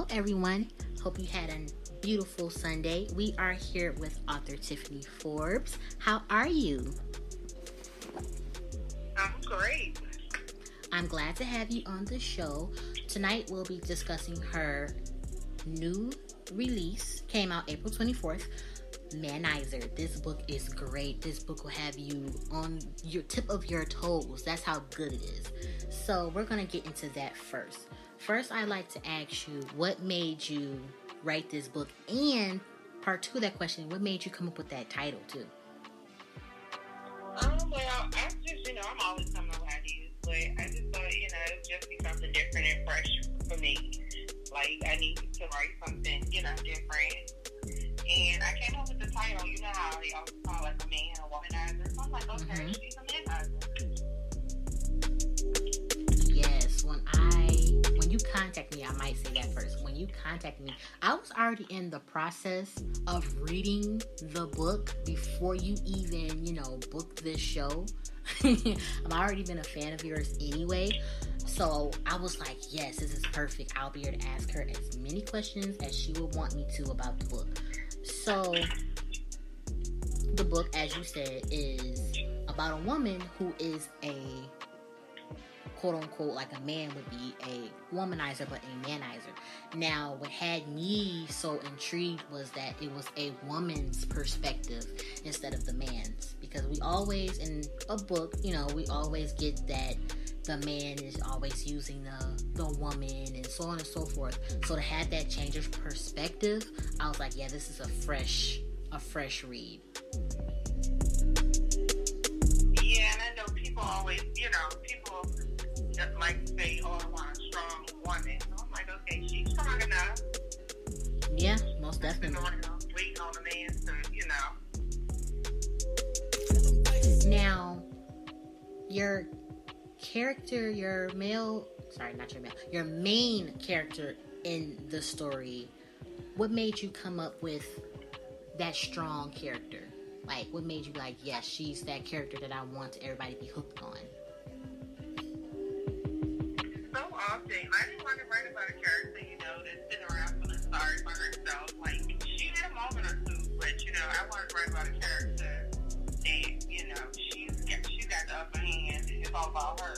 everyone. Hope you had a beautiful Sunday. We are here with author Tiffany Forbes. How are you? I'm great. I'm glad to have you on the show. Tonight we'll be discussing her new release. Came out April 24th. MANIZER. This book is great. This book will have you on your tip of your toes. That's how good it is. So we're going to get into that first. First, I'd like to ask you, what made you write this book? And part two of that question, what made you come up with that title too? Well, I just, I'm always coming up with ideas, but I just thought, it would just be something different and fresh for me. Like, I needed to write something, different. And I came up with the title. You know how they always call like a man a womanizer. So I'm like, okay, she's a manizer. Yes, when you contact me, I might say that first. When you contact me, I was already in the process of reading the book before you even, booked this show. I've already been a fan of yours anyway. So I was like, yes, this is perfect. I'll be able to ask her as many questions as she would want me to about the book. So the book, as you said, is about a woman who is a quote-unquote, like a man would be a womanizer, but a manizer. Now, what had me so intrigued was that it was a woman's perspective instead of the man's. Because we always, in a book, we always get that the man is always using the woman and so on and so forth. So to have that change of perspective, I was like, yeah, this is a fresh read. Yeah, and I know people always, people just like to say, oh, I want a strong woman. So I'm like, okay, she's strong enough. Yeah, most definitely. Waiting on a man to, Now, your main character in the story, what made you come up with that strong character? Like, what made you like, yes, she's that character that I want everybody to be hooked on? So often, I didn't want to write about a character, that's been around feeling sorry for herself. Like, she had a moment or two, but, I wanted to write about a character that, she's got the upper hand. It's all about her.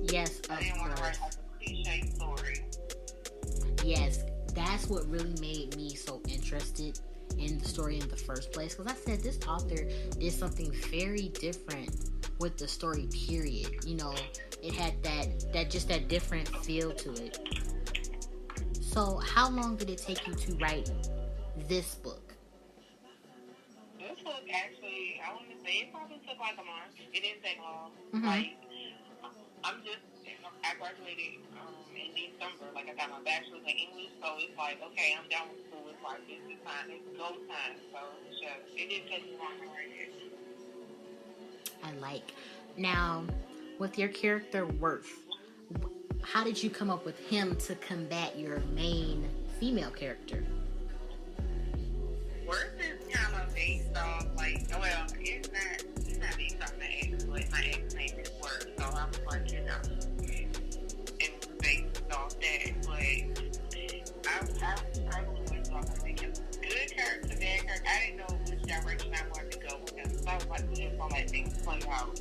Yes, I didn't want to write like a cliche story. Yes, that's what really made me so interested in the story in the first place. Because I said this author did something very different with the story, period. It had that different feel to it. So how long did it take you to write this book? This book, actually, I want to say it probably took like a month. It didn't take long. Mm-hmm. Like, I graduated in December. Like, I got my bachelor's in English, so it's like, okay, I'm done with school. It's like, this is time. It's go time. So it didn't take me long to write it. I like. Now, with your character Worth, how did you come up with him to combat your main female character? Worth is kind of based off, it's not based off my ex, but my ex name is Worth, so I was like, it was based off that, but I was struggling with making him good character, bad character. I didn't know which direction I wanted to go with him, so I was like, we just gonna let things play out.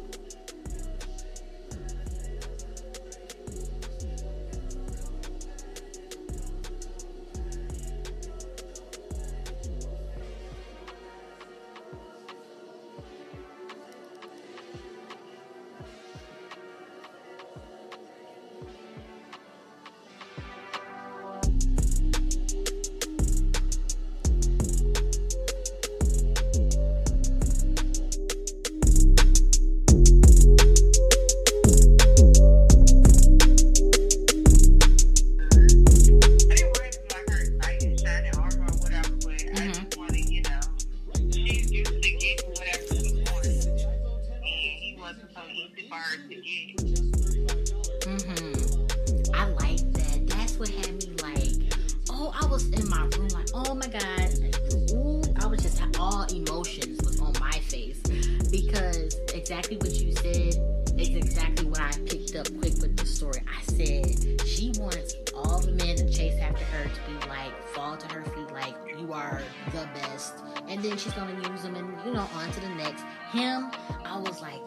exactly what you said is exactly what I picked up quick with the story. I said she wants all the men to chase after her to be like, fall to her feet like, you are the best. And then she's going to use him and, you know, on to the next. Him, I was like,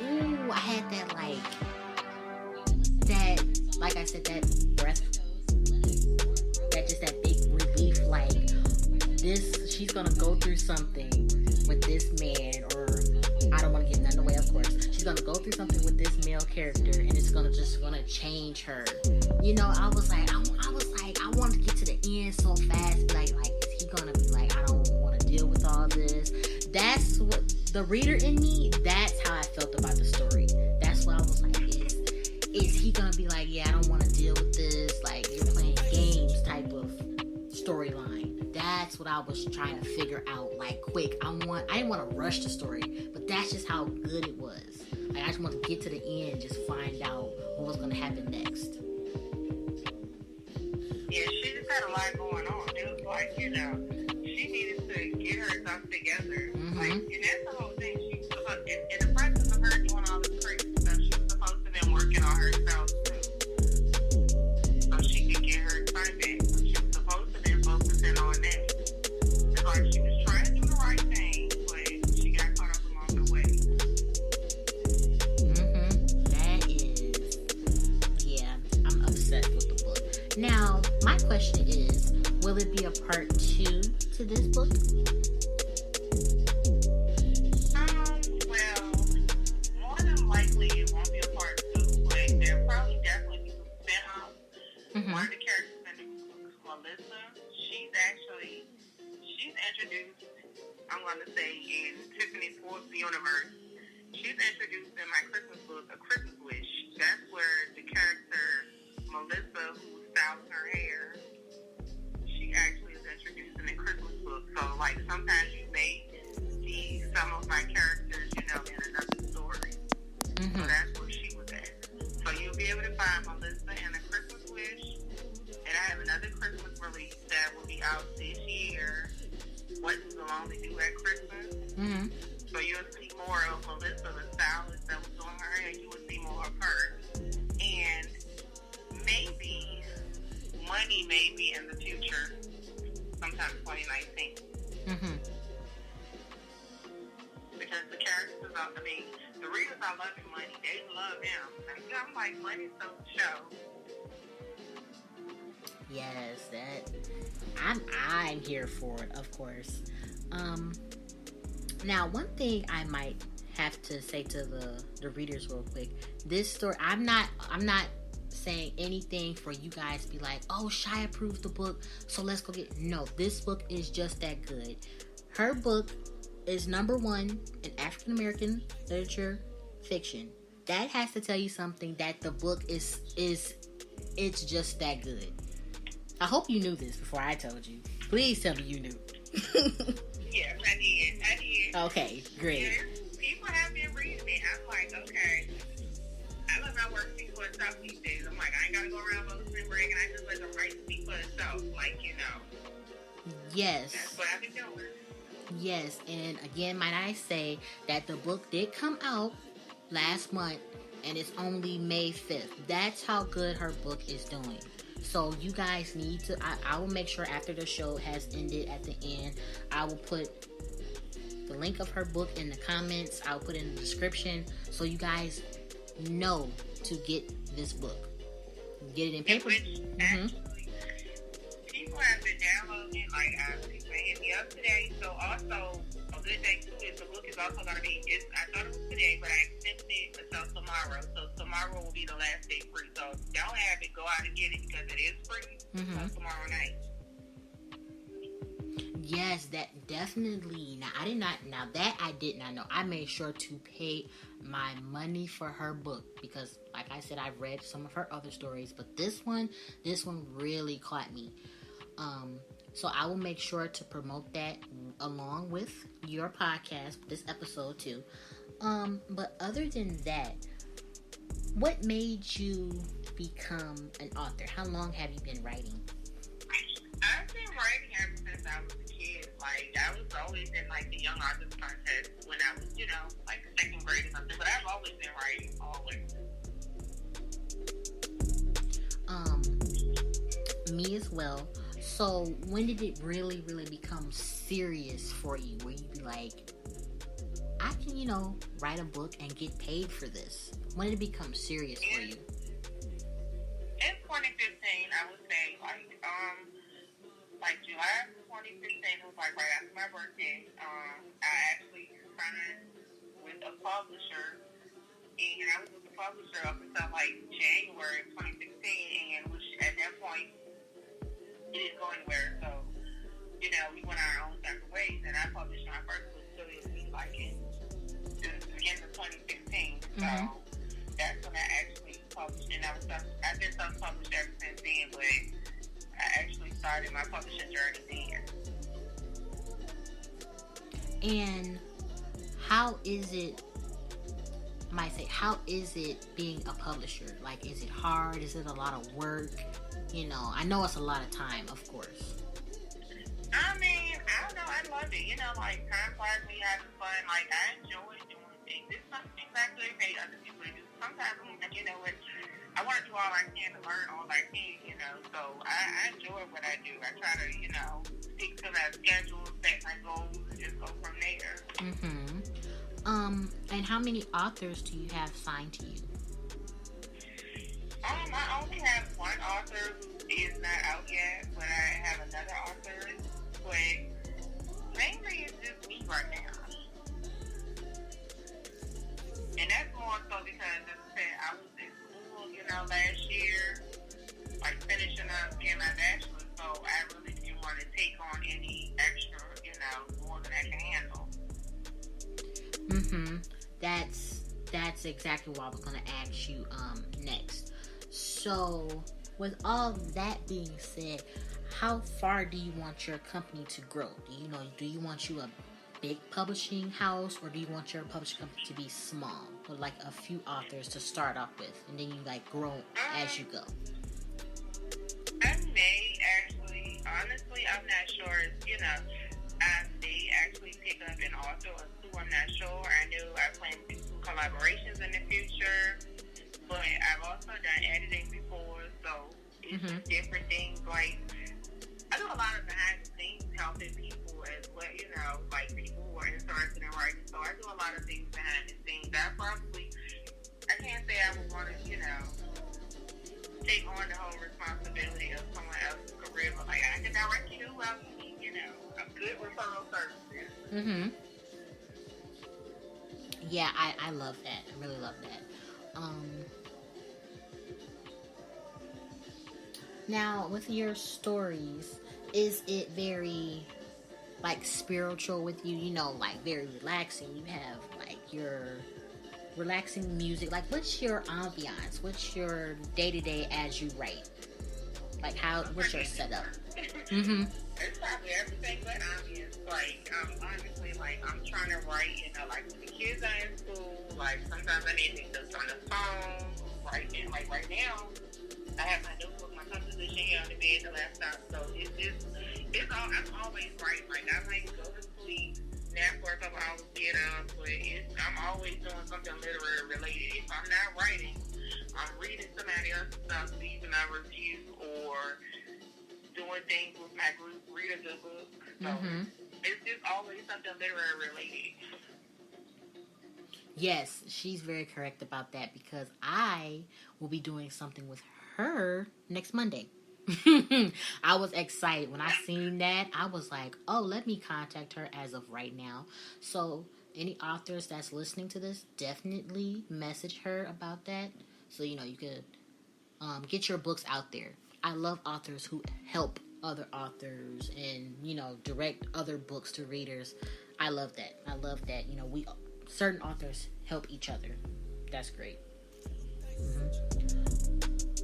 ooh, I had that, like I said, that breath, that big relief, like, this, she's going to go through something with this man, or, I don't want to give nothing away, of course. She's going to go through something with this male character, and it's going to change her. You know, I was like, I wanted to get to the end so fast, like, is he going to be like, I don't want to deal with all this? That's what, the reader in me, that's how I felt about the story. That's what I was like, is he going to be like, yeah, I don't want to deal with this, like, you're playing games type of storyline. That's what I was trying to figure out, like, quick. I didn't want to rush the story, but that's just how good it was. Like, I just want to get to the end, just find out what was going to happen next. Yeah, she just had a lot going on. It was like, you know, she needed to get herself together. Mm-hmm. Like, and that's the whole thing. She was supposed, in the process of her doing all this crazy stuff, she was supposed to have been working on herself too, so she could get her time back. So she was supposed to have been focusing on that. It's like she was trying to do the right thing, but she got caught up along the way. That is, yeah, I'm upset with the book. Now, my question is, will it be a part 2 to this book? Well, more than likely it won't be a part 2, but there'll probably definitely be some spin-off. One of the characters in the book, Melissa, she's introduced, I'm going to say, in Tiffany Forbes universe. She's introduced in my Christmas book, A Christmas Wish. That's where the character Melissa, who styles her hair, she actually is introduced in the Christmas book. So, like, sometimes you may see some of my characters, you know, in another story. So that's where she was at. So you'll be able to find Melissa in A Christmas Wish. And I have another Christmas release that will be out this year. What Does the Lonely Do at Christmas? So you'll see more of Melissa, the stylist that was doing her hair. You will see more of her. And maybe Money maybe in the future, sometime 2019. Because the characters are, I mean, the readers are loving Money. They love him. Like, I'm like, Money's so show. Yes, I'm here for it, of course. Now, one thing I might have to say to the readers real quick. This story, I'm not saying anything for you guys to be like, oh, Shy approved the book, so let's go get. No, this book is just that good. Her book is number 1 in African American literature fiction. That has to tell you something, that the book is it's just that good. I hope you knew this before I told you. Please tell me you knew. Yes, I did. Okay, great. Yeah, people have been reading it. I'm like, okay. I let my work speak for itself these days. I'm like, I ain't gotta go around boasting, bragging. I just let the right speak for itself. Like, you know. Yes. That's what I've been doing. Yes, and again, might I say that the book did come out last month, and it's only May 5th. That's how good her book is doing. So you guys need to, I will make sure after the show has ended at the end, I will put the link of her book in the comments. I'll put it in the description so you guys know to get this book. Get it in paper. Which, actually, people have been downloading, like, people hit me up today. So also, a good thing too is the book is also going to be, I thought it was today, but I extended it until tomorrow. So tomorrow will be the last day free. So if you don't have it, go out and get it because it is free until tomorrow night. Yes, that definitely. Now I did not know. I made sure to pay my money for her book because, like I said, I've read some of her other stories, but this one really caught me. So I will make sure to promote that along with your podcast, this episode too. But other than that, what made you become an author? How long have you been writing? I've been writing ever since I was a kid. Like, I was always in, like, the Young Authors Contest when I was, you know, like, second grade or something. But I've always been writing, always. Me as well. So when did it really, really become serious for you? Where you be like, I can, write a book and get paid for this. When did it become serious for you? In 2015, I would say, like July 2015, it was like right after my birthday. I actually signed with a publisher, and I was with the publisher up until like January 2016, and which at that point it didn't go anywhere. So, we went our own separate ways, and I published my first book seriously like in the beginning of 2016. So that's when I actually published, and I've been self-published ever since then, but I actually started my publishing journey then. And how is it, how is it being a publisher? Like, is it hard? Is it a lot of work? I know it's a lot of time, of course. I mean, I don't know, I love it. Like, time flies when you're having fun. Like, I enjoy doing things. It's something exactly pay other people to do. Sometimes I'm like, what? I want to do all I can to learn all I can, So I enjoy what I do. I try to, stick to that schedule, set my goals, and just go from there. And how many authors do you have signed to you? I only have one author who is not out yet, but I have another author. But mainly it's just me right now. And that's more so because, as I said, I was in school, last year, like finishing up getting my bachelor's, so I really didn't want to take on any extra, more than I can handle. That's exactly what I was going to ask you next. So, with all that being said, how far do you want your company to grow? Do you want you a big publishing house, or do you want your publishing company to be small, with like a few authors to start off with, and then you like grow as you go? I may actually, honestly, I'm not sure. I may actually pick up an author or two. I'm not sure. I know I plan to do some collaborations in the future, but I've also done editing before, so it's just different things. Like, I do a lot of behind the scenes helping people as well, like people who are interested in writing. So I do a lot of things behind the scenes. I can't say I would want to, take on the whole responsibility of someone else's career, but like I can direct you whoever you need, I'm good referral services. Yeah, I love that. I really love that. Now, with your stories, is it very, like, spiritual with you? Like, very relaxing? You have, like, your relaxing music. Like, what's your ambiance? What's your day-to-day as you write? Like, what's your setup? It's probably everything but ambience. Like, honestly, like, I'm trying to write, like, when the kids are in school, like, sometimes I need to just on the phone, right now. Like, right now, I have my notebook, my composition here on the bed, the laptop, so I'm always writing. Like, I might go to sleep, nap for a couple hours, get up, but I'm always doing something literary related. If I'm not writing, I'm reading somebody else's stuff, leaving a review, or doing things with my group, read a good book. So it's just always something literary related. Yes, she's very correct about that, because I will be doing something with her next Monday. I was excited when I seen that. I was like, oh, let me contact her as of right now. So any authors that's listening to this, definitely message her about that, so you could get your books out there. I love authors who help other authors and direct other books to readers. I love that. Certain authors help each other. That's great.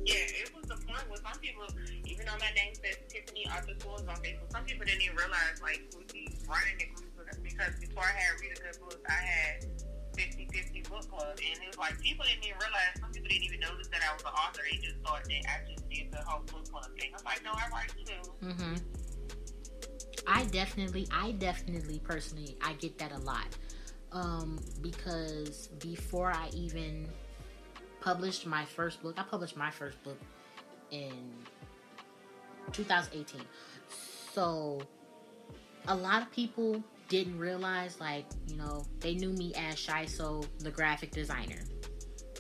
Yeah, it was the point where some people, even though my name says Tiffany Forbes on Facebook, some people didn't even realize, like, who be running the group, because before I had Read a Good Book, I had 50/50 book club, and it was like, people didn't even realize, some people didn't even notice that I was an author. They just thought that I just did the whole book club thing. I'm like, no, I write too. I definitely personally, I get that a lot. Because before I even published my first book, I published my first book in 2018. So a lot of people didn't realize, like, you know, they knew me as Shy Soul, the graphic designer.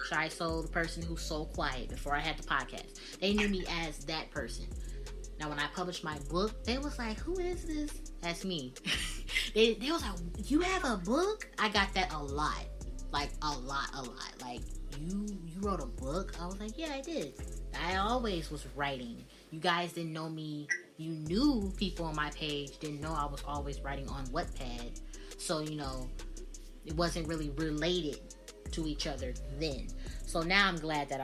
Shy Soul, the person who's so quiet before I had the podcast. They knew me as that person. Now, when I published my book, they was like, who is this? That's me. they was like, you have a book? I got that a lot. Like, a lot. Like, you wrote a book? I was like, yeah, I did. I always was writing. You guys didn't know me. You knew people on my page didn't know I was always writing on Wattpad. So, you know, it wasn't really related to each other then. So now I'm glad that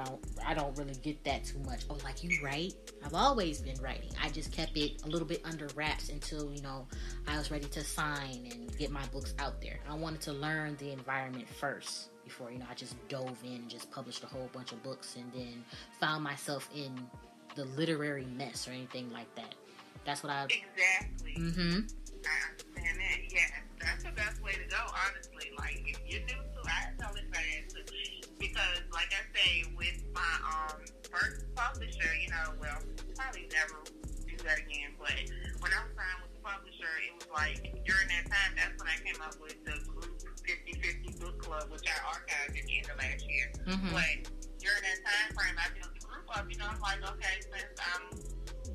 I don't really get that too much. Oh, like, you write? I've always been writing. I just kept it a little bit under wraps until, you know, I was ready to sign and get my books out there. I wanted to learn the environment first before, you know, I just dove in and just published a whole bunch of books and then found myself in the literary mess or anything like that. That's what I... Exactly. Mm-hmm. I understand that. Yeah, that's the best way to go, honestly. Like, if you're new to it, I tell it fast. Because, like I say, with my first publisher, you know, well, probably never do that again, but when I was signed with the publisher, it was like, during that time, that's when I came up with the group 50/50 book club, which I archived at the end of last year. Mm-hmm. But during that time frame, I built the group up, you know, I'm like, okay, since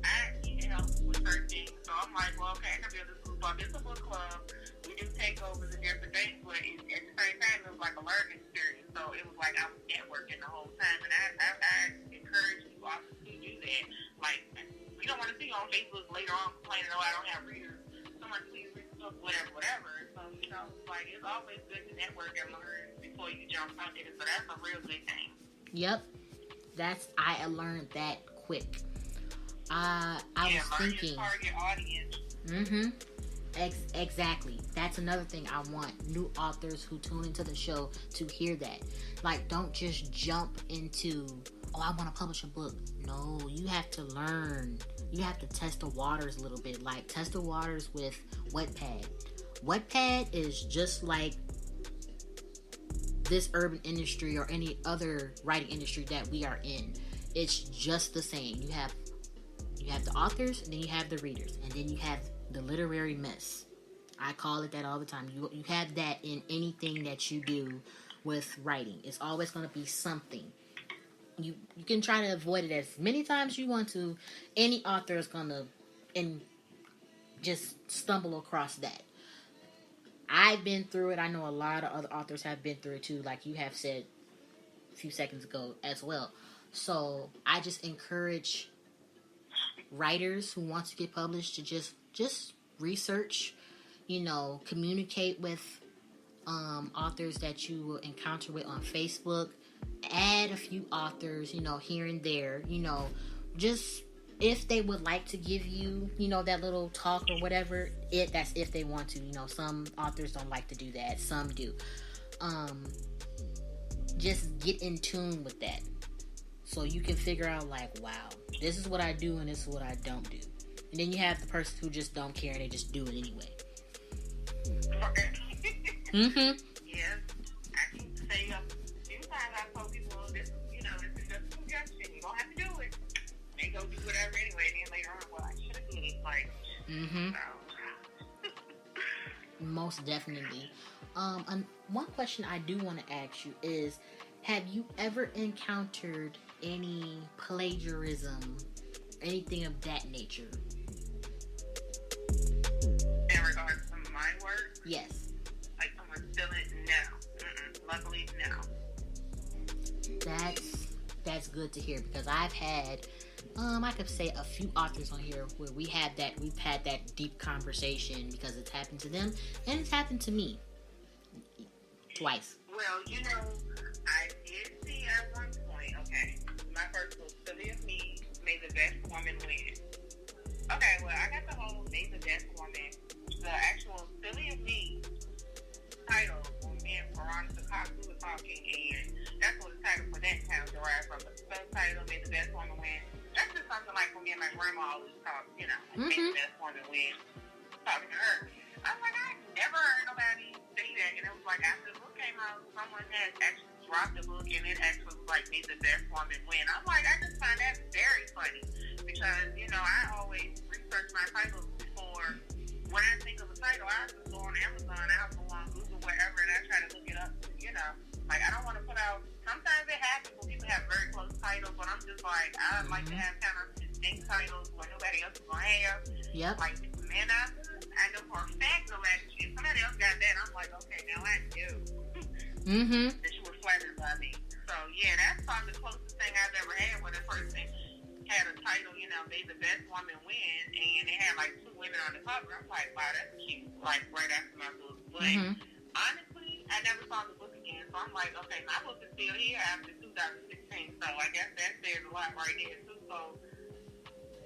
I need help with certain things, so I'm like, well, okay, I can build this group up. It's a book club. We do takeovers and different things, but at the same time, it was like a learning experience. So it was like I was networking the whole time, and I encourage you all to do that. Like, you don't want to see you on Facebook later on complaining, oh, I don't have readers. Someone please read the book, whatever. So, you know, like, it's always good to network and learn before you jump out there. So that's a real good thing. Yep. I learned that quick. I was thinking. Your target audience. Mm-hmm. Exactly. That's another thing I want new authors who tune into the show to hear that. Like, don't just jump into, oh, I want to publish a book. No, you have to learn. You have to test the waters a little bit. Like, test the waters with Wattpad. Wattpad is just like this urban industry or any other writing industry that we are in. It's just the same. You have the authors, and then you have the readers, and then you have the literary mess. I call it that all the time. You have that in anything that you do with writing. It's always going to be something. You can try to avoid it as many times as you want to. Any author is going to just stumble across that. I've been through it. I know a lot of other authors have been through it too, like you have said a few seconds ago as well. So I just encourage writers who want to get published to just research, you know, communicate with authors that you will encounter with on Facebook. Add a few authors, you know, here and there, you know, just if they would like to give you, you know, that little talk or whatever, that's if they want to. You know, some authors don't like to do that, some do. Just get in tune with that, so you can figure out, like, wow, this is what I do and this is what I don't do. And then you have the person who just don't care and they just do it anyway. Mm-hmm. Yeah, I can say a few times I told people, this is just a suggestion. You don't have to do it. They go do whatever anyway, and then later on, well, I should have did it. Like, mm-hmm. So. Most definitely. One question I do want to ask you is, have you ever encountered any plagiarism, anything of that nature? In regards to my work? Yes. Like someone stealing? No. Luckily, no. That's good to hear, because I've had, I could say a few authors on here where we've had that deep conversation because it's happened to them and it's happened to me twice. Well, I did see at one point, okay, my first was Silly of Me, May the Best Woman Win. Okay, well, I got the whole May the Best Woman, the actual Silly of Me title when me and Veronica Cox, we were talking, and that's what the title for that kind of derived from. The subtitle, May the Best Woman Win. That's just something like when me and my grandma always talk, like, May the Best Woman Win, talking to her. I was like, I never heard nobody say that, and it was like after the book came out, someone had actually dropped the book and it actually was like, May the Best Woman Win. I'm like, I just find that very funny because, you know, I always research my titles before. When I think of a title, I just go on Amazon, I have to go on Google, wherever, and I try to look it up. You know, like I don't want to put out. Sometimes it happens when people have very close titles, but I'm just like, I like to have kind of distinct titles where nobody else is gonna have. Yep. Like MANIZER, I know for a fact of that shit. Somebody else got that, I'm like, okay, now I do. That you were flattered by me. So yeah, that's probably the closest thing I've ever had where a person had a title, you know, May the Best Woman Win, and they had like 2 women on the cover. I'm like, wow, that's cute. Like right after my book, but honestly, I never saw the book again. So I'm like, okay, my book is still here after 2016. So I guess that says a lot right there too. So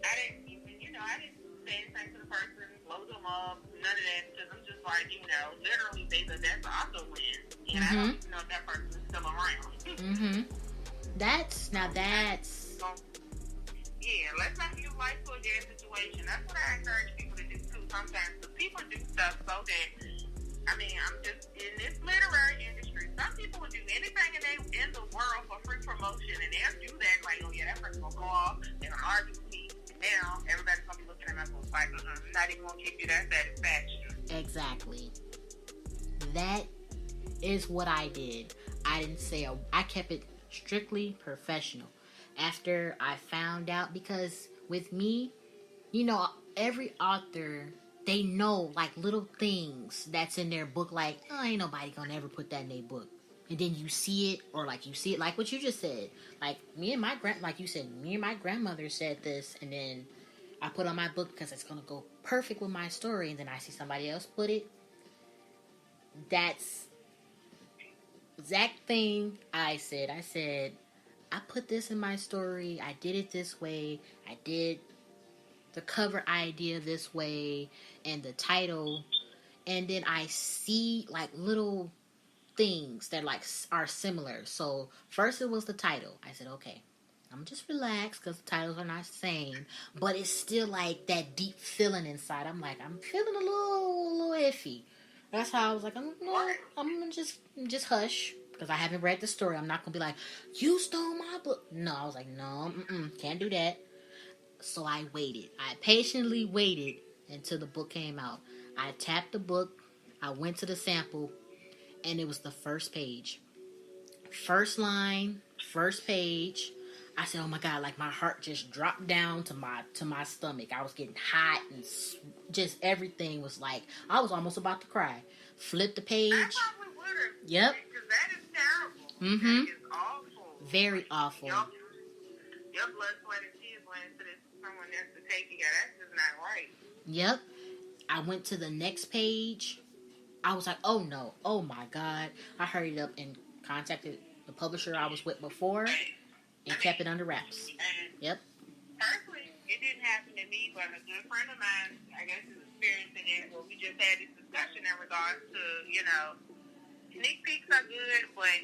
I didn't even, you know, I didn't say anything to the person, blow them up, none of that, because I'm just like, you know, literally they the best author win, and I don't even know if that person is still around. That's yeah, let's not use life to a dead situation. That's what I encourage people to do too sometimes. Because people do stuff so that, I mean, I'm just in this literary industry. Some people will do anything in the world for free promotion, and they'll do that like, oh yeah, that person will go off, they're gonna argue with me. And now everybody's gonna be looking at my book like, not even gonna give you that satisfaction. exactly. That is what I did. I didn't say I kept it strictly professional. After I found out, because with me, you know, every author, they know like little things that's in their book, like, oh, ain't nobody gonna ever put that in their book. And then you see it, or like you see it, like what you just said. Like me and my grandmother said this, and then I put on my book because it's gonna go perfect with my story, and then I see somebody else put it. That's exact thing I said. I said, I put this in my story. I did it this way. I did the cover idea this way and the title. And then I see like little things that like are similar. So first it was the title. I said, okay, I'm just relaxed because the titles are not the same. But it's still like that deep feeling inside. I'm like, I'm feeling a little iffy. That's how I was like, I'm gonna just hush. Because I haven't read the story. I'm not going to be like, you stole my book. No, I was like, no, can't do that. So I waited. I patiently waited until the book came out. I tapped the book. I went to the sample. And it was the first page. First line, first page. I said, oh my God, like my heart just dropped down to my stomach. I was getting hot and just everything was like, I was almost about to cry. Flip the page. I probably would have. Yep. Because that is terrible. That is awful. Very awful. Your blood, sweat, and tears went into this. Someone else to take you. That's just not right. Yep. I went to the next page. I was like, oh no. Oh my God. I hurried up and contacted the publisher I was with before and kept it under wraps. Yep. Personally, it didn't happen to me, but a good friend of mine, I guess, is experiencing it. Well, we just had this discussion in regards to, you know, sneak peeks are good, but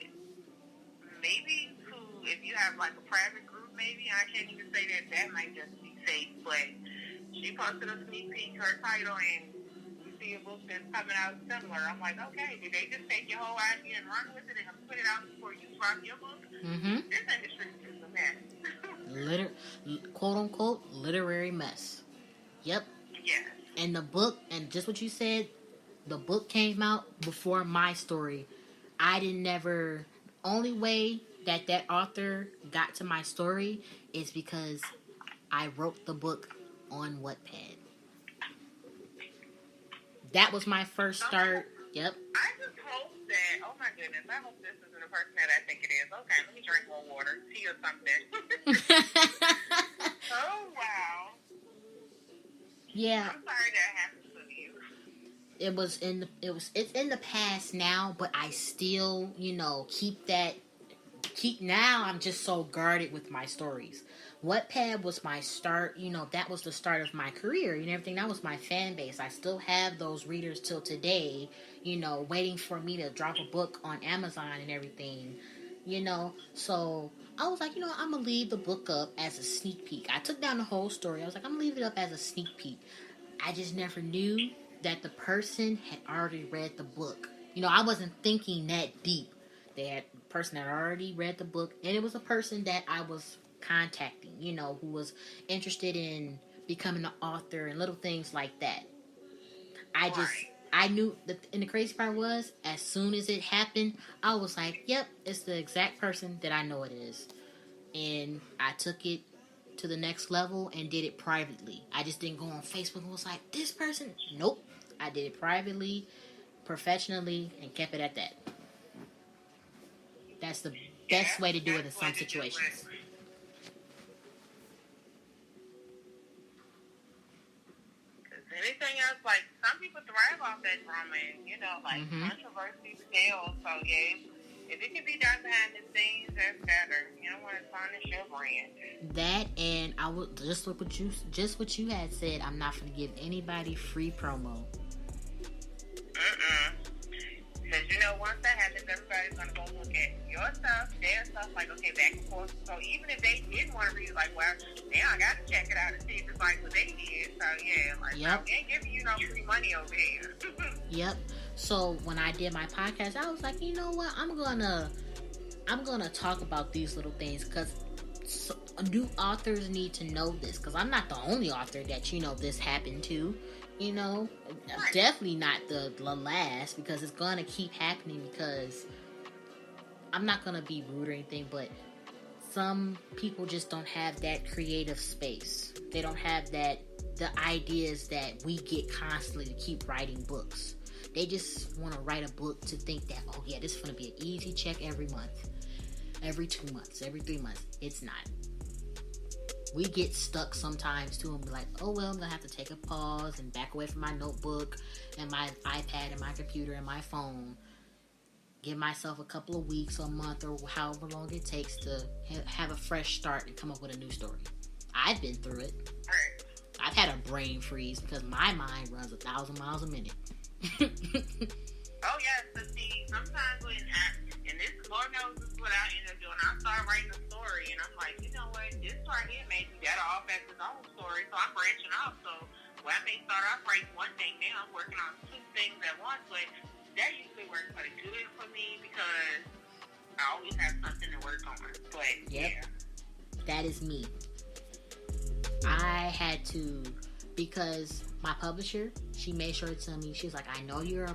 maybe if you have like a private group, maybe I can't even say that might just be safe. But she posted a sneak peek, her title, and you see a book that's coming out similar. I'm like, okay, did they just take your whole idea and run with it and put it out before you drop your book? This industry is a mess. Quote unquote literary mess. Yep. Yes. And the book, and just what you said, the book came out before my story. Only way that author got to my story is because I wrote the book on Wattpad. That was my first start. Yep. I just hope that, oh my goodness, I hope this isn't the person that I think it is. Okay, let me drink more water, tea or something. Oh, wow. Yeah. I'm sorry that happened to you. It's in the past now, but I still, now I'm just so guarded with my stories. Wattpad was my start, that was the start of my career and everything. That was my fan base. I still have those readers till today, waiting for me to drop a book on Amazon and everything, So I was like, I'm going to leave the book up as a sneak peek. I took down the whole story. I was like, I'm going to leave it up as a sneak peek. I just never knew that the person had already read the book. I wasn't thinking that deep. The person that already read the book, and it was a person that I was contacting, who was interested in becoming an author and little things like that. I knew that, and the crazy part was, as soon as it happened, I was like, yep, it's the exact person that I know it is. And I took it to the next level and did it privately. I just didn't go on Facebook and was like, this person. Nope. I did it privately, professionally, and kept it at that. That's the best way to do it in some situations. Anything else, like, some people thrive off that drama, and, controversy sells. So, yeah, if it can be done behind the scenes, that's better. You don't want to tarnish your brand. That, and I would just what you had said. I'm not going to give anybody free promo. Because, once that happens, everybody's going to go look at your stuff, their stuff, like, okay, back and forth. So even if they didn't want to read, like, well, now I got to check it out and see if it's like what they did. So, yeah, like, yep. We ain't giving you no free money over here. Yep. So when I did my podcast, I was like, you know what? I'm gonna talk about these little things because new authors need to know this, because I'm not the only author that this happened to. Definitely not the last, because it's gonna keep happening, because I'm not gonna be rude or anything, but some people just don't have that creative space. They don't have the ideas that we get constantly to keep writing books. They just want to write a book to think that, oh yeah, this is going to be an easy check every month, every 2 months, every 3 months. It's not. We get stuck sometimes too and be like, oh well, I'm going to have to take a pause and back away from my notebook and my iPad and my computer and my phone. Give myself a couple of weeks or a month or however long it takes to have a fresh start and come up with a new story. I've been through it. I've had a brain freeze because my mind runs 1,000 miles a minute. Oh yeah, so see, sometimes and this, Lord knows this is what I end up doing. I start writing a story, and I'm like, you know what, this right here may be better off as its own story, so I'm branching off. So, I may start off writing one thing, now I'm working on two things at once, but that usually works pretty good for me because I always have something to work on. But, yeah. That is me. I had to, because my publisher, she made sure to tell me, she's like, I know you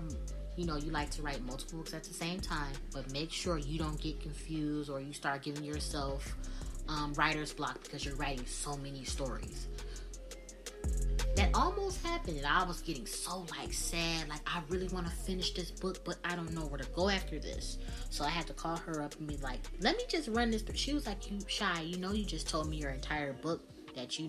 like to write multiple books at the same time, but make sure you don't get confused or you start giving yourself writer's block because you're writing so many stories. That almost happened, and I was getting so sad, like I really want to finish this book, but I don't know where to go after this. So I had to call her up and be like, let me just run this through. She was like, you shy, you just told me your entire book that you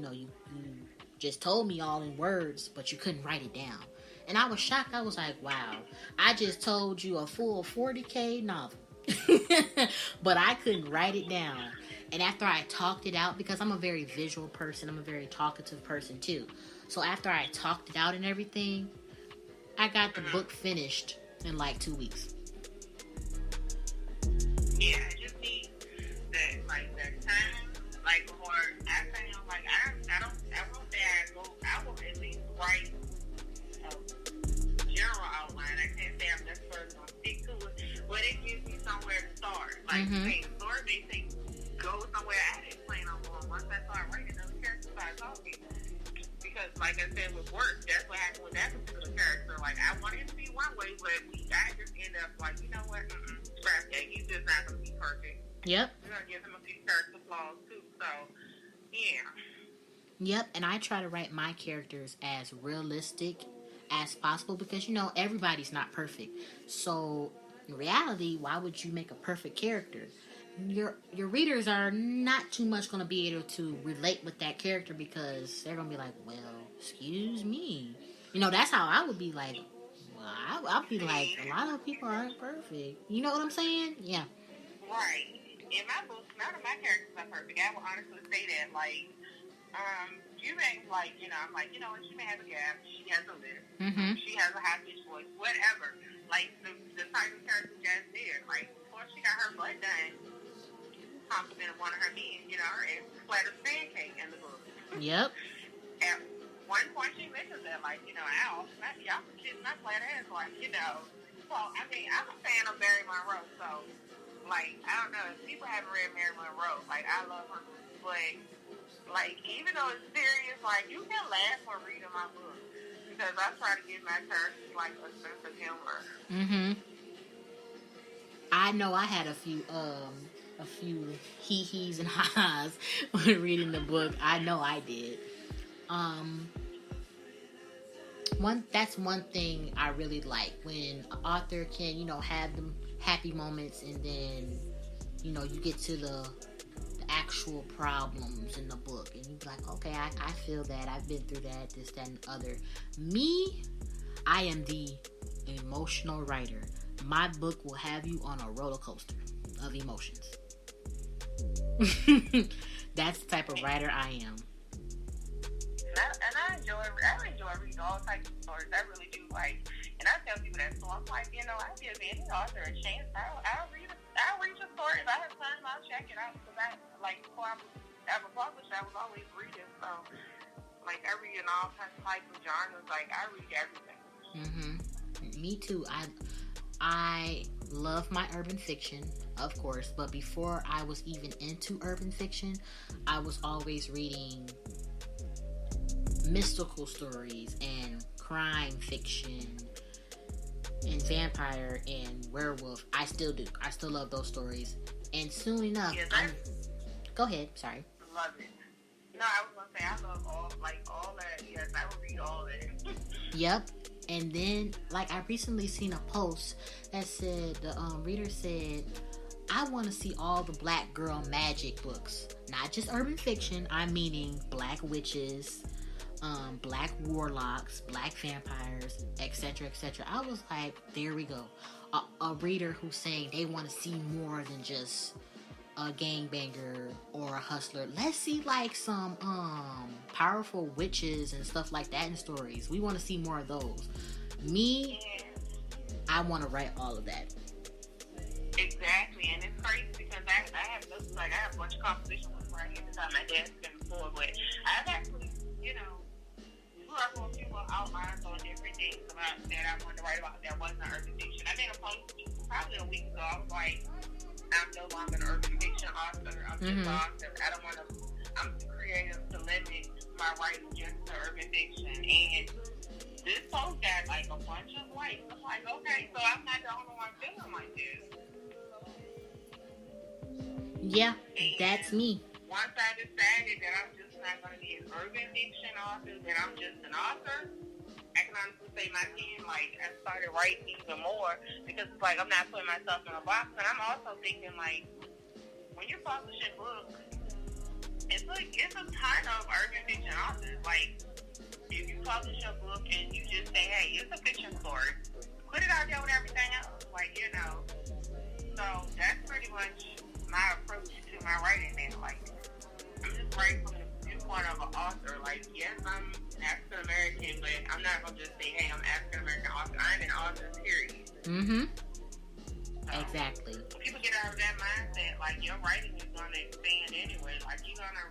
just told me all in words, but you couldn't write it down. And I was shocked. I was like, wow, I just told you a full 40K novel, but I couldn't write it down. And after I talked it out, because I'm a very visual person, I'm a very talkative person too. So after I talked it out and everything, I got the book finished in like 2 weeks. Yeah, I just need that time, or I think I won't say I will at least write a general outline. I can't say I'm necessarily going to stick to it, but it gives me somewhere to start. Say, story may say, go somewhere I didn't plan on going. Once I start writing, those characters start talking. Because, like I said, with work, that's what happened with that particular character. Like, I wanted him to be one way, but I just end up like, you know what? Scrap that. He's just not going to be perfect. Yep. We're going to give him a few character flaws, too. So, yeah. Yep, and I try to write my characters as realistic as possible because, everybody's not perfect. So, in reality, why would you make a perfect character? Your readers are not too much going to be able to relate with that character because they're going to be like, well, excuse me. That's how I would be like, well, I'll be like, a lot of people aren't perfect. You know what I'm saying? Yeah. Right. In my books, none of my characters are perfect. I will honestly say that. You may, I'm like, she may have a gap. She has a lisp. Mm-hmm. She has a high-pitched voice. Whatever. The type of character that's there. Before she got her butt done, complimented one of her men, and flat as pancake in the book. Yep. At one point she mentions that, y'all kiss my flat ass, So, I'm a fan of Barry Monroe, so like, I don't know, people haven't read Mary Monroe. Like, I love her, but, like, even though it's serious, like, you can laugh when reading my book. Because I try to give my characters, like, a sense of humor. Mm-hmm. I know I had a few hee-hees and ha-has when reading the book. I know I did. That's one thing I really like, when an author can, you know, have them happy moments, and then, you know, you get to the actual problems in the book, and you're like, okay, I feel that, I've been through that, this, that, and the other. Me, I am the emotional writer. My book will have you on a roller coaster of emotions. That's the type of writer I am. And I enjoy reading all types of stories. I really do. Like, and I tell people that, so I'm like, you know, I give any author a chance. I'll read your story. If I have time, I'll check it out. Because before I was ever published, I was always reading. So, like, I read in all types of genres. Like, I read everything. Mm-hmm. Me too. I love my urban fiction, of course, but before I was even into urban fiction, I was always reading mystical stories and crime fiction and vampire and werewolf. I still do. I still love those stories. And soon enough, go ahead. Sorry. Love it. No, I was gonna say I love all that. Yes, I would read all that. Yep. And then, like, I recently seen a post that said, the reader said, I want to see all the black girl magic books. Not just urban fiction, I'm meaning black witches, black warlocks, black vampires, etc., etc. I was like, there we go. A reader who's saying they want to see more than just a gangbanger or a hustler. Let's see, like, some powerful witches and stuff like that in stories. We want to see more of those. Me, I want to write all of that. Exactly, and it's crazy because I have a bunch of composition books right here beside my desk and before, but I've actually, you know, grew up on people outlines on different things about that I wanted to write about that wasn't urban fiction. I made a post probably a week ago. I was like, I'm no longer an urban fiction author. I'm just an author. I don't want to. I'm too creative to limit my writing just to urban fiction. And this post got like a bunch of likes. I'm like, okay, so I'm not the only one feeling like this. Yeah, and that's me. Once I decided that I'm just not going to be an urban fiction author, that I'm just an author, I can honestly say my pen, like, I started writing even more because it's like I'm not putting myself in a box. And I'm also thinking, like, when you're publishing books, it's a ton of urban fiction authors. Like, if you publish a book and you just say, hey, it's a fiction story, put it out there with everything else. Like, you know. So that's pretty much my approach to my writing now. Like, I'm just writing from the viewpoint of an author. Like, yes, I'm African American, but I'm not gonna just say, hey, I'm African American author. I'm an author, period. Mm-hmm. So, exactly. When people get out of that mindset, like, your writing is gonna expand anyway. Like, you're gonna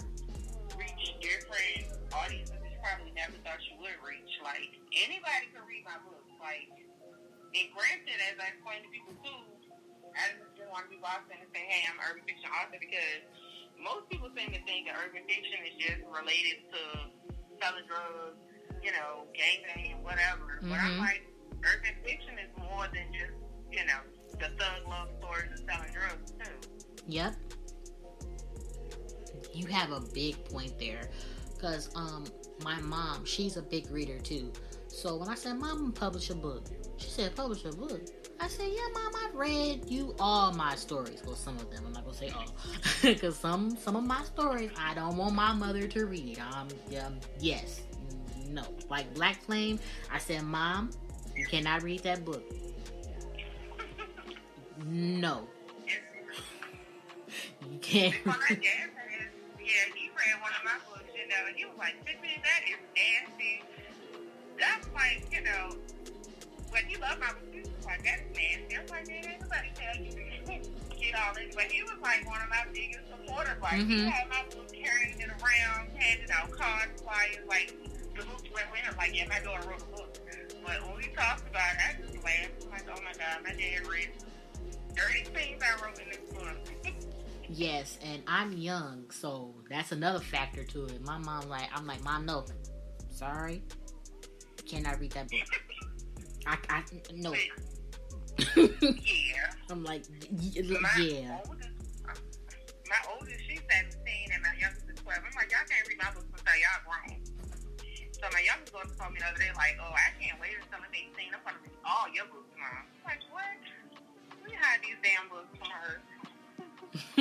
reach different audiences that you probably never thought you would reach. Like, anybody can read my books. Like, and granted, as I explained to people too, I just didn't want to be boxed in and say, hey, I'm an urban fiction author, because most people seem to think that urban fiction is just related to selling drugs, you know, gangbang, whatever. But I'm like, urban fiction is more than just, you know, the thug love stories and selling drugs too. Yep. You have a big point there, because my mom, she's a big reader too. So when I said, Mom, I'm gonna publish a book, she said, publish a book? I said, yeah, Mom, I've read you all my stories. Well, some of them. I'm not going to say all. Because some of my stories, I don't want my mother to read. Yes. No. Like Black Flame, I said, Mom, you cannot read that book. No. You can't. Well, my dad said, yeah, he read one of my books, you know, and he was like, Tiffany, that is nasty. That's like, you know, but he loved my book. He was like, that's nasty. I was like, man, ain't nobody tell you to get all this. But he was like one of my biggest supporters. Like, he had my book carrying it around, handing out cards, flyers, like, the books went with him. Like, yeah, my daughter wrote a book. But when we talked about it, I just laughed. I'm like, oh my God, my dad read 30 things I wrote in this book. Yes, and I'm young, so that's another factor to it. My mom, I'm like, Mom, no, sorry, cannot read that book. I no. Yeah. I'm like, yeah. My oldest, she's 17, and my youngest is 12. I'm like, y'all can't read my books until y'all grown. So my youngest daughter told me the other day, like, oh, I can't wait until I'm 18. I'm going to read all your books, Mom. I'm like, what? We hide these damn books from her. I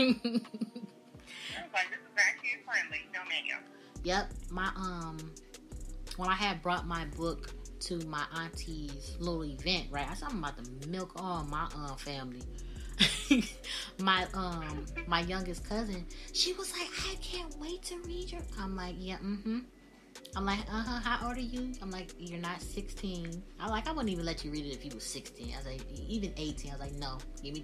was like, this is not kid friendly. No, ma'am. Yep. When I had brought my book to my auntie's little event, right? I said I'm about to milk all my family. My youngest cousin, she was like, I can't wait to read your. I'm like, yeah, I'm like, how old are you? I'm like, you're not 16. I wouldn't even let you read it if you was 16. I was like, even 18. I was like, no, give me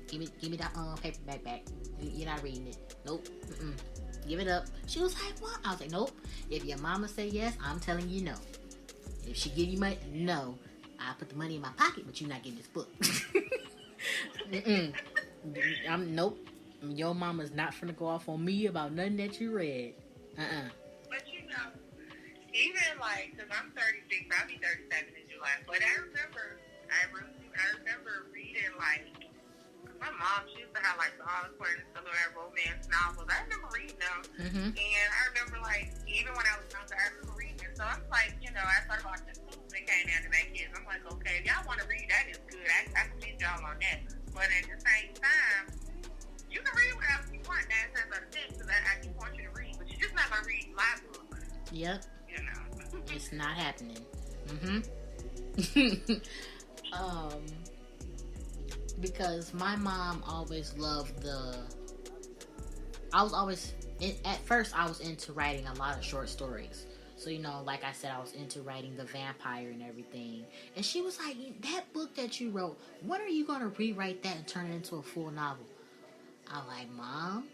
that paperback back. You're not reading it. Nope. Give it up. She was like, what? I was like, nope. If your mama say yes, I'm telling you no. If she give you money, no. I put the money in my pocket, but you're not getting this book. Nope. Your mama's not finna go off on me about nothing that you read. But you know, even like, because I'm 36, I'll be 37 in July. But I remember reading like, my mom, she used to have like the Harlequin and some of that romance novels. I remember reading them. And I remember like, even when I was younger, I remember reading it. So I'm like, you know, I thought about the schools that came down to my kids. I'm like, okay, if y'all want to read, that is good. I can send y'all on that. But at the same time, you can read whatever you want 9 times out of 10 because I just want you to read. But you're just not going to read my book. Yep. You know. It's not happening. Because my mom always loved at first I was into writing a lot of short stories. So, you know, like I said, I was into writing the vampire and everything. And she was like, that book that you wrote, when are you going to rewrite that and turn it into a full novel? I'm like, Mom,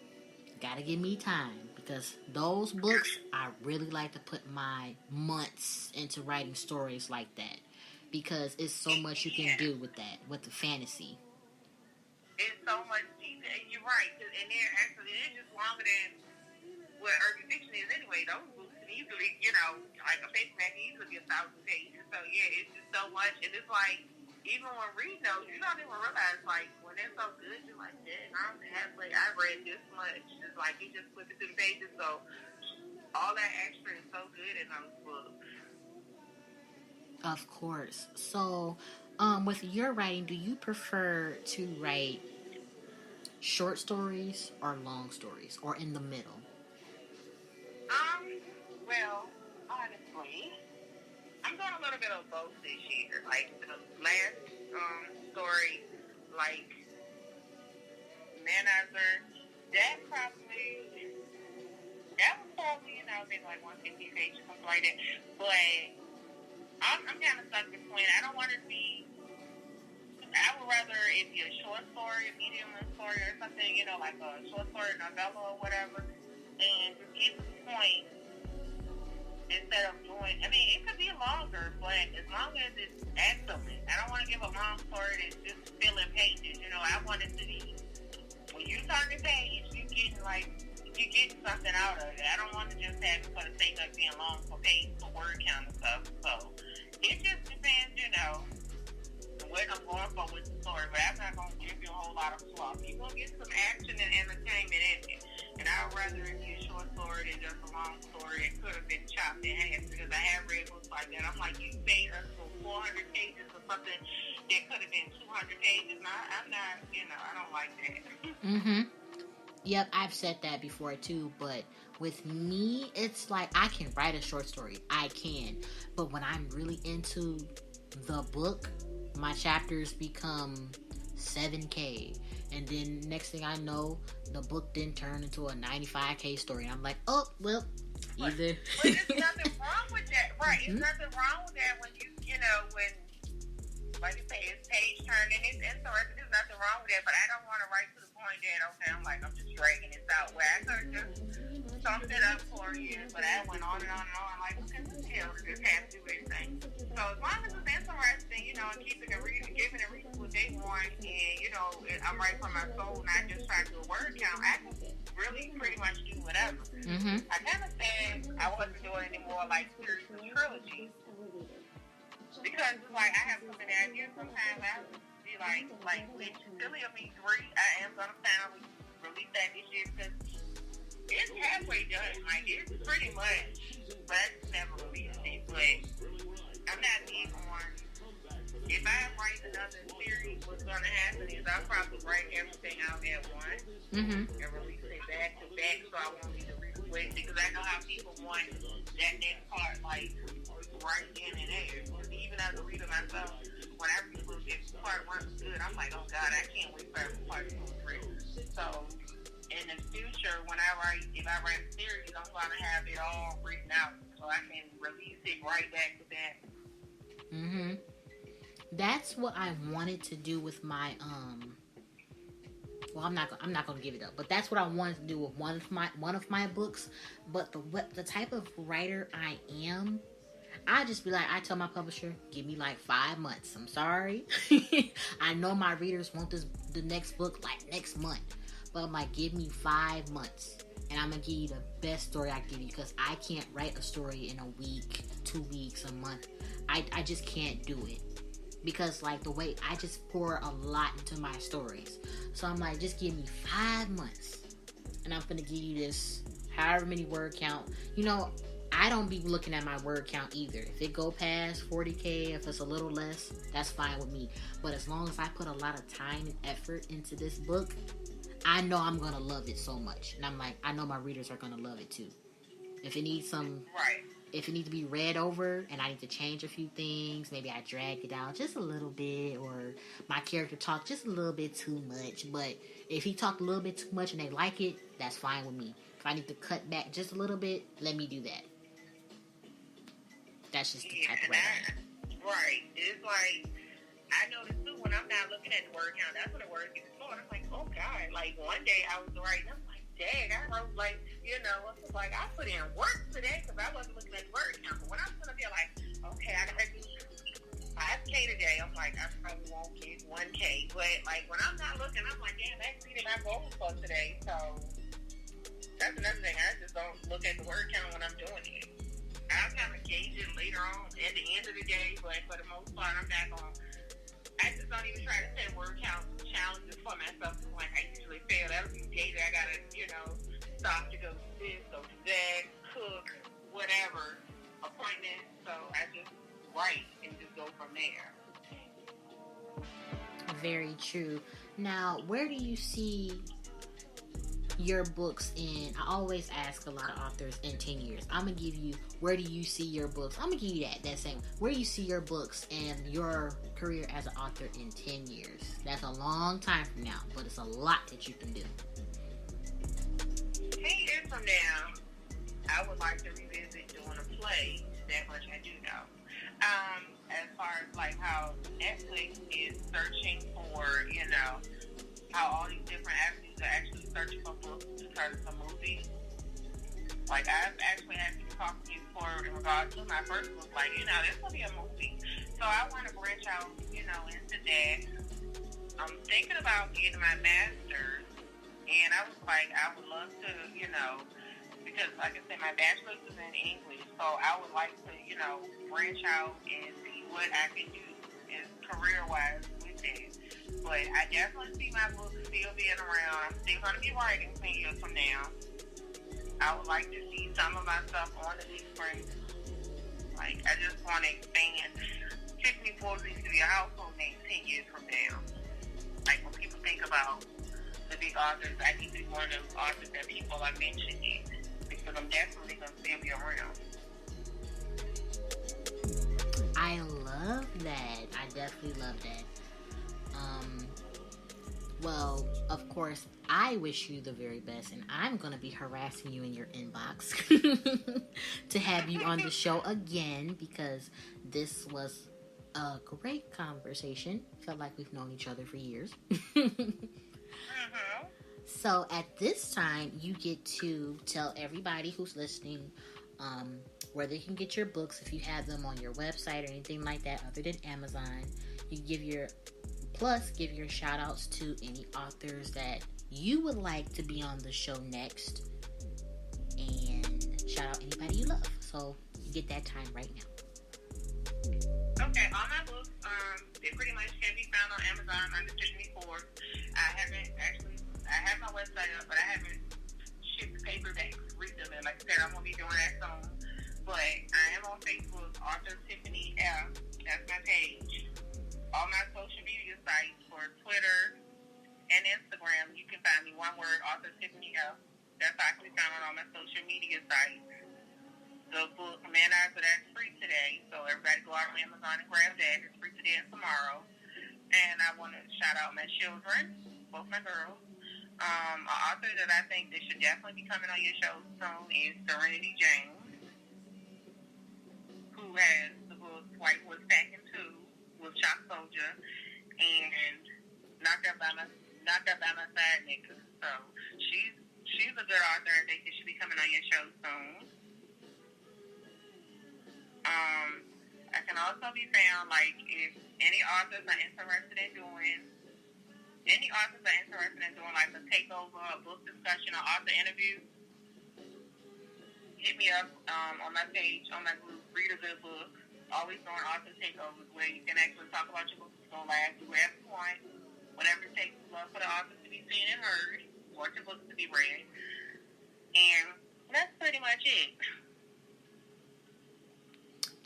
gotta give me time. Because those books, I really like to put my months into writing stories like that. Because it's so much you can do with that, with the fantasy. It's so much deeper, and you're right. And they're just longer than what urban fiction is anyway. Those books can easily, you know, like a paperback can easily be 1,000 pages. So yeah, it's just so much, and it's like even when reading those, you don't even realize like when they're so good, you're like, dang, I read this much. It's like you just flip it through the pages. So all that extra is so good in those books. Of course. So, with your writing, do you prefer to write short stories or long stories, or in the middle? Well, honestly, I'm doing a little bit of both this year. Like the last story, like MANIZER, that was probably, you know, maybe like 150 pages, something like that. But I'm kind of stuck between. I don't want to be. I would rather it be a short story, a medium-length story, or something, you know, like a short story novella or whatever, and just get to the point instead of doing. I mean, it could be longer, but as long as it's excellent. I don't want to give a long story that's just filling pages. You know, I want it to be when you turn the page, you're getting something out of it. I don't want to just have it for the sake of being long for page for word count and stuff. So it just depends, you know, what I'm going for with the story. But I'm not going to give you a whole lot of fluff. You're going to get some action and entertainment in it. And I'd rather it be a short story than just a long story. It could have been chopped in half because I have read books like that. I'm like, you made us for 400 pages or something that could have been 200 pages. No, I'm not, you know, I don't like that. Yep, I've said that before too, but with me, it's like I can write a short story. I can. But when I'm really into the book, my chapters become 7K. And then next thing I know, the book didn't turn into a 95K story. I'm like, oh, well, either. But there's nothing wrong with that. Right. There's nothing wrong with that when you know, when, like you say, it's page turning. It's interesting. There's nothing wrong with that. But I don't want to write to the point that, okay, I'm just dragging this out. Where I could have just thumped it up for you. But I went on and on and on. Like, okay, what the hell does this have to do with anything? So as long as it's interesting, you know, and keeping it reading, giving it readers what they want, and, you know, I'm right from my soul, not just trying to do a word count, really pretty much do whatever. I kind of said I wasn't doing any more like series and trilogies because it's like I have so many ideas. Sometimes I be like with Silly of Me 3, I am gonna finally release that this year because it's halfway done. Like it's pretty much, but I just never released it. But I'm not big on. If I write another series, what's going to happen is I'll probably write everything out at once and release it back to back so I won't need to re-split because I know how people want that next part, like, right then and there. Even as a reader myself, when I read a book, if part 1 is good, I'm like, oh, God, I can't wait for part 2 and 3. So, in the future, if I write a series, I'm going to have it all written out so I can release it right back to back. That's what I wanted to do with my well, I'm not gonna give it up, but that's what I wanted to do with one of my books. But the type of writer I am, I just be like, I tell my publisher, give me like 5 months. I'm sorry. I know my readers want the next book like next month, but I'm like, give me 5 months and I'm gonna give you the best story I can give you because I can't write a story in a week, 2 weeks, a month. I just can't do it. Because, like, the way I just pour a lot into my stories. So I'm like, just give me 5 months. And I'm gonna give you this however many word count. You know, I don't be looking at my word count either. If it go past 40K, if it's a little less, that's fine with me. But as long as I put a lot of time and effort into this book, I know I'm gonna love it so much. And I'm like, I know my readers are gonna love it too. If it needs some... Right. If it needs to be read over and I need to change a few things, maybe I drag it out just a little bit, or my character talked just a little bit too much. But if he talked a little bit too much and they like it, that's fine with me. If I need to cut back just a little bit, let me do that. That's just the type of writer. Right. It's like, I noticed too when I'm not looking at the word count, that's when the word gets slow. And I'm like, oh God. Like one day I was writing, I'm like, dang, I wrote like, you know, I was like, I put in work today because I wasn't looking at the word count. But when I'm going to be like, okay, I got to do 5K today, I'm like, I probably won't get 1K. But like when I'm not looking, I'm like, damn, I exceeded my goals for today. So that's another thing. I just don't look at the word count when I'm doing it. I'll kind of gauge it later on at the end of the day, but for the most part, I'm not going to. I just don't even try to set word count challenges for myself. Like, I usually fail. That'll be the day that I got to, you know, stop to go do this, go do that, cook, whatever, appointment. So I just write and just go from there. Very true. Now, where do you see your books in? I always ask a lot of authors in 10 years. I'm going to give you, where do you see your books? I'm going to give you that same. Where do you see your books and your career as an author in 10 years? That's a long time from now, but it's a lot that you can do. 10 years from now, I would like to revisit doing a play. That much I do know. As far as like how Netflix is searching for, you know, how all these different avenues are actually searching for books to turn into movies. Like, I've actually had people talk to me before in regard to my first book, like, you know, this will be a movie. So I want to branch out, you know, into that. I'm thinking about getting my master's, and I was like, I would love to, you know, because, like I said, my bachelor's is in English, so I would like to, you know, branch out and see what I can do as career-wise with it. But I definitely see my book still being around. I'm still going to be writing 10 years from now. I would like to see some of my stuff on the big screen. Like, I just want to expand. Tiffany Forbes needs to be a household name 10 years from now. Like, when people think about the big authors, I need to be one of those authors that people are mentioning. Because I'm definitely going to still be around. I love that. I definitely love that. Well, of course, I wish you the very best, and I'm going to be harassing you in your inbox to have you on the show again, because this was a great conversation. Felt like we've known each other for years. So at this time, you get to tell everybody who's listening where they can get your books if you have them on your website or anything like that other than Amazon. You give your Plus, give your shout outs to any authors that you would like to be on the show next. And shout out anybody you love. So you get that time right now. Okay, all my books, they pretty much can be found on Amazon under Tiffany Forbes. I have my website up, but I haven't shipped the paperback to read them. And like I said, I'm going to be doing that soon. But I am on Facebook, Author Tiffany F. That's my page. All my social media sites for Twitter and Instagram, you can find me one word, Author Tiffany F. That's actually found on all my social media sites. The book, MANIZER, that's free today. So everybody go out on Amazon and grab that. It's free today and tomorrow. And I want to shout out my children, both my girls. An author that I think that should definitely be coming on your show soon is Serenity James, who has the book White Horse Packing 2 with Shock Soldier and Knocked Up by My Side Nigga. So she's a good author. I think that should be coming on your show soon. I can also be found, like, if any authors are interested in doing like a takeover, a book discussion, or author interview, hit me up on my page, on my group, Read a Good Book. Always doing author takeovers where you can actually talk about your book. It's going to last you wherever you want, whatever it takes. Love for the author to be seen and heard, want your books to be read. And that's pretty much it.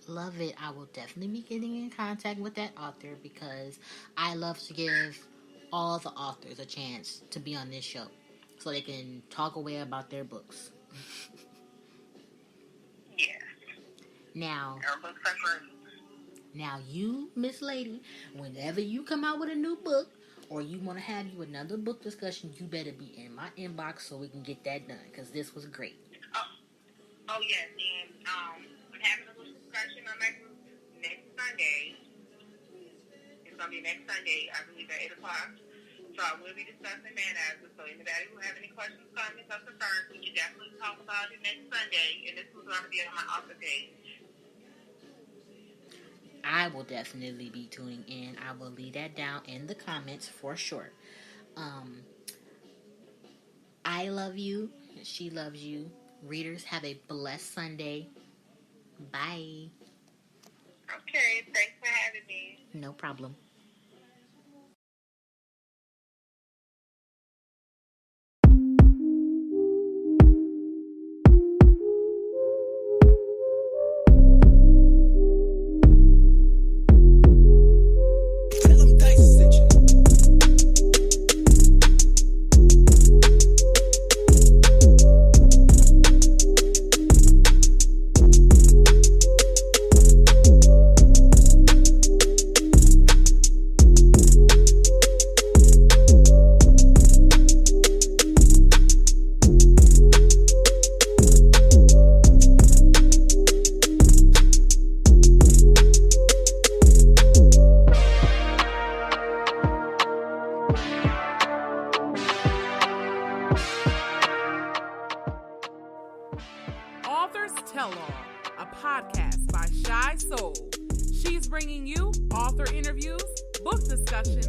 Love it. I will definitely be getting in contact with that author because I love to give all the authors a chance to be on this show so they can talk away about their books. Yeah. Now, our books are great. Now you, Miss Lady, whenever you come out with a new book or you want to have you another book discussion, you better be in my inbox so we can get that done because this was great. Oh yes, and I'm having a little discussion on my group next Sunday. It's going to be next Sunday, I believe at 8 o'clock. So I will be discussing MANIZER. So anybody who have any questions, comments, or concerns, we can definitely talk about it next Sunday. And this is going to be on my author page. I will definitely be tuning in. I will leave that down in the comments for sure. I love you. She loves you. Readers, have a blessed Sunday. Bye. Okay, thanks for having me. No problem. She's bringing you author interviews, book discussions,